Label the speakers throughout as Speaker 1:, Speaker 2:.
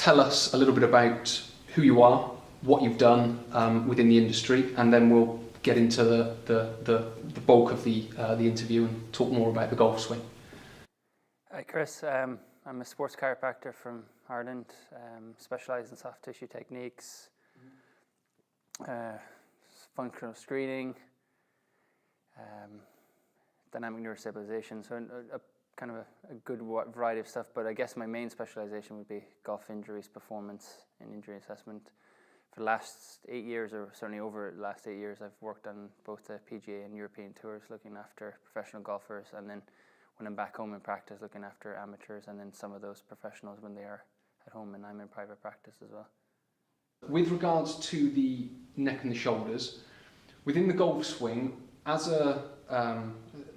Speaker 1: tell us a little bit about who you are, what you've done within the industry, and then we'll get into the bulk of the interview and talk more about the golf swing.
Speaker 2: Hi Chris, I'm a sports chiropractor from Ireland, specialised in soft tissue techniques, functional screening, dynamic neurostabilization, so a kind of a good variety of stuff, but I guess my main specialisation would be golf injuries, performance and injury assessment. For the last 8 years, or certainly over the last 8 years, I've worked on both the PGA and European tours, looking after professional golfers, and then when I'm back home in practice, looking after amateurs, and then some of those professionals when they are at home and I'm in private practice as well.
Speaker 1: With regards to the neck and the shoulders, within the golf swing, as a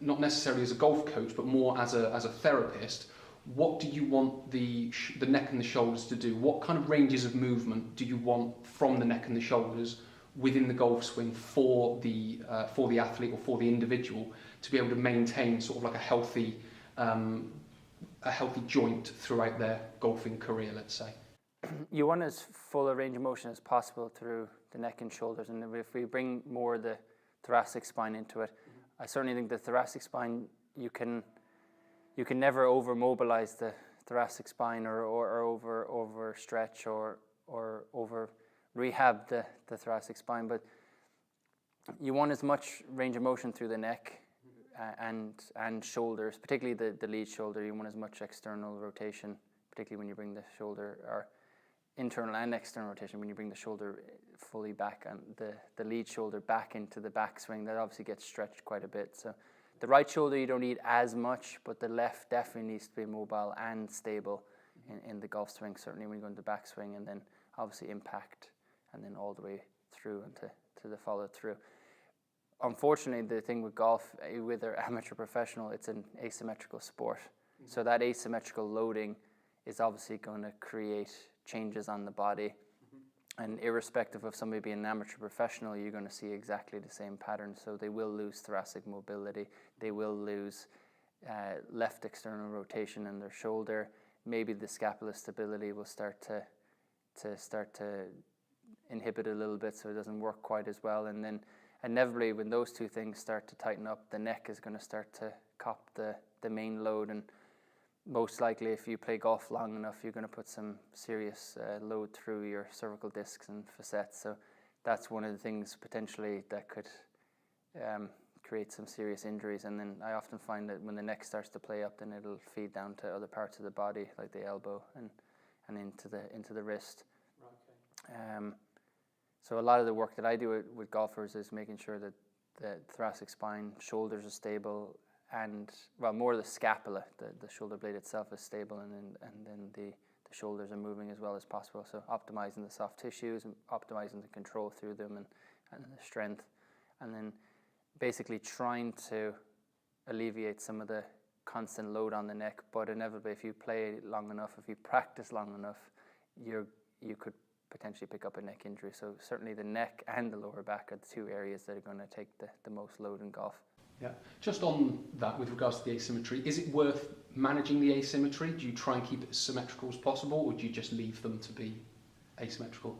Speaker 1: not necessarily as a golf coach, but more as a therapist, what do you want the neck and the shoulders to do? What kind of ranges of movement do you want from the neck and the shoulders within the golf swing for the athlete or for the individual to be able to maintain sort of like a healthy joint throughout their golfing career, let's say?
Speaker 2: You want as full a range of motion as possible through the neck and shoulders, and if we bring more the thoracic spine into it, I certainly think the thoracic spine, you can never over mobilize the thoracic spine or over stretch or over rehab the thoracic spine, but you want as much range of motion through the neck and shoulders, particularly the lead shoulder. You want as much external rotation, particularly when you bring the shoulder, or internal and external rotation when you bring the shoulder fully back and the lead shoulder back into the backswing. That obviously gets stretched quite a bit. So the right shoulder you don't need as much, but the left definitely needs to be mobile and stable in the golf swing, certainly when you go into the backswing, and then obviously impact and then all the way through and to the follow through. Unfortunately, the thing with golf, whether amateur professional, it's an asymmetrical sport. So that asymmetrical loading is obviously going to create changes on the body. And irrespective of somebody being an amateur professional, you're going to see exactly the same pattern. So they will lose thoracic mobility. They will lose left external rotation in their shoulder. Maybe the scapula stability will start to inhibit a little bit, so it doesn't work quite as well. And then inevitably, when those two things start to tighten up, the neck is going to start to cop the main load, and most likely if you play golf long enough, you're going to put some serious load through your cervical discs and facets. So that's one of the things potentially that could create some serious injuries. And then I often find that when the neck starts to play up, then it'll feed down to other parts of the body, like the elbow and into the wrist. Okay. So a lot of the work that I do with golfers is making sure that the thoracic spine, shoulders are stable, and well, more the scapula, the shoulder blade itself is stable, and then the shoulders are moving as well as possible. So optimizing the soft tissues and optimizing the control through them and the strength, and then basically trying to alleviate some of the constant load on the neck. But inevitably, if you play long enough, if you practice long enough, you could potentially pick up a neck injury. So certainly the neck and the lower back are the two areas that are going to take the most load in golf.
Speaker 1: Yeah. Just on that, with regards to the asymmetry, is it worth managing the asymmetry? Do you try and keep it as symmetrical as possible, or do you just leave them to be asymmetrical?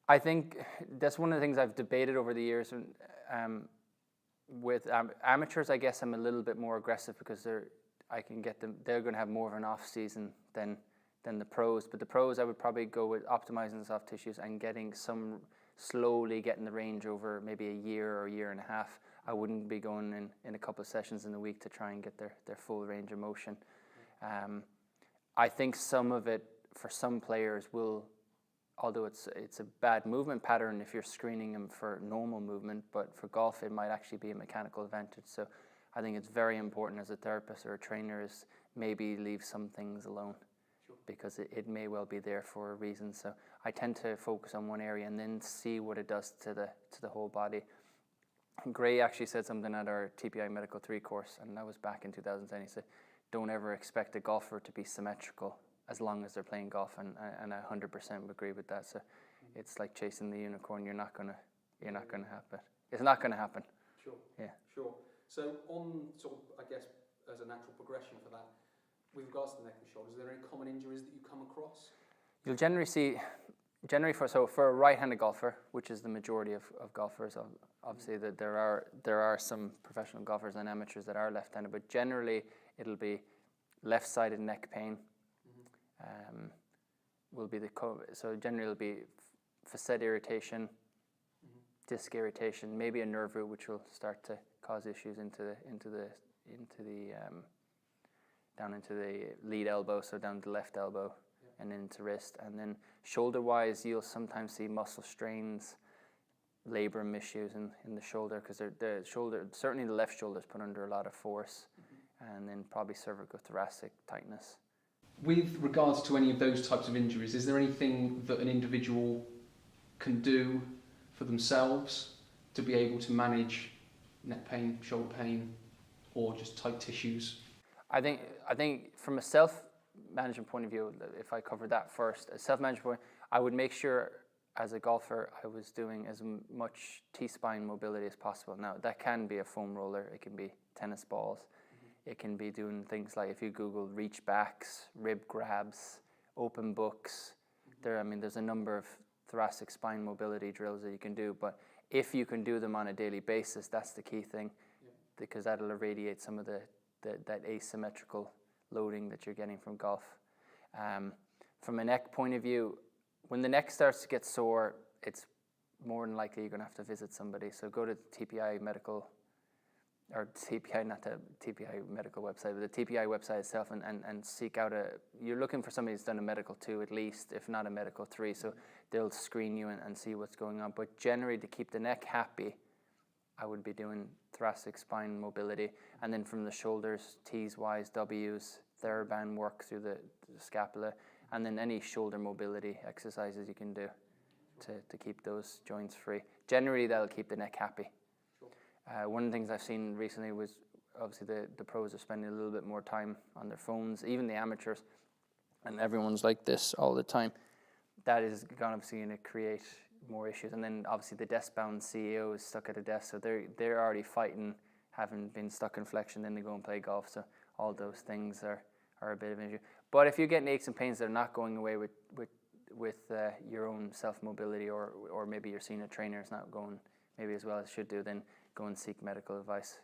Speaker 2: I think that's one of the things I've debated over the years. With amateurs, I guess I'm a little bit more aggressive because they're going to have more of an off season than the pros. But the pros, I would probably go with optimizing the soft tissues and slowly getting the range over maybe a year or a year and a half. I wouldn't be going in a couple of sessions in a week to try and get their full range of motion. I think some of it, for some players, will, although it's a bad movement pattern if you're screening them for normal movement, but for golf it might actually be a mechanical advantage. So I think it's very important as a therapist or a trainer is maybe leave some things alone. Sure. Because it may well be there for a reason. So I tend to focus on one area and then see what it does to the whole body. Gray actually said something at our TPI Medical 3 course, and that was back in 2010. He said, don't ever expect a golfer to be symmetrical as long as they're playing golf, and I 100% agree with that. So it's like chasing the unicorn. You're not gonna happen. It's not gonna happen.
Speaker 1: Sure.
Speaker 2: Yeah.
Speaker 1: Sure. So on sort of, I guess, as a natural progression for that, with regards to the neck and shoulders, are there any common injuries that you come across?
Speaker 2: You'll generally for a right-handed golfer, which is the majority of golfers, obviously that there are some professional golfers and amateurs that are left-handed, but generally it'll be left-sided neck pain. Will be so generally it'll be facet irritation, disc irritation, maybe a nerve root which will start to cause issues into the down into the lead elbow, so down the left elbow, and into wrist. And then shoulder-wise, you'll sometimes see muscle strains, labrum issues in the shoulder, because the shoulder, certainly the left shoulder, is put under a lot of force, and then probably cervicothoracic tightness.
Speaker 1: With regards to any of those types of injuries, is there anything that an individual can do for themselves to be able to manage neck pain, shoulder pain, or just tight tissues?
Speaker 2: I think from a self-management point of view, if I cover that first, a self-management point, I would make sure as a golfer I was doing as much T-spine mobility as possible. Now that can be a foam roller, it can be tennis balls, it can be doing things like, if you Google reach backs, rib grabs, open books, there's a number of thoracic spine mobility drills that you can do, but if you can do them on a daily basis, that's the key thing, because that'll irradiate some of that asymmetrical loading that you're getting from golf. From a neck point of view, when the neck starts to get sore, it's more than likely you're going to have to visit somebody. So go to the TPI medical, or TPI, not the TPI medical website, but the TPI website itself, and seek out you're looking for somebody who's done a medical 2 at least, if not a medical 3, so they'll screen you and see what's going on. But generally, to keep the neck happy, I would be doing thoracic spine mobility, and then from the shoulders, T's, Y's, W's, TheraBand work through the scapula, and then any shoulder mobility exercises you can do to keep those joints free. Generally, that'll keep the neck happy. One of the things I've seen recently was, obviously the pros are spending a little bit more time on their phones, even the amateurs, and everyone's like this all the time. That is obviously going to create more issues. And then obviously the desk-bound CEO is stuck at a desk, so they're already fighting, having been stuck in flexion, then they go and play golf. So all those things are a bit of an issue. But if you're getting aches and pains that are not going away with your own self-mobility, or maybe you're seeing a trainer is not going maybe as well as it should do, then go and seek medical advice.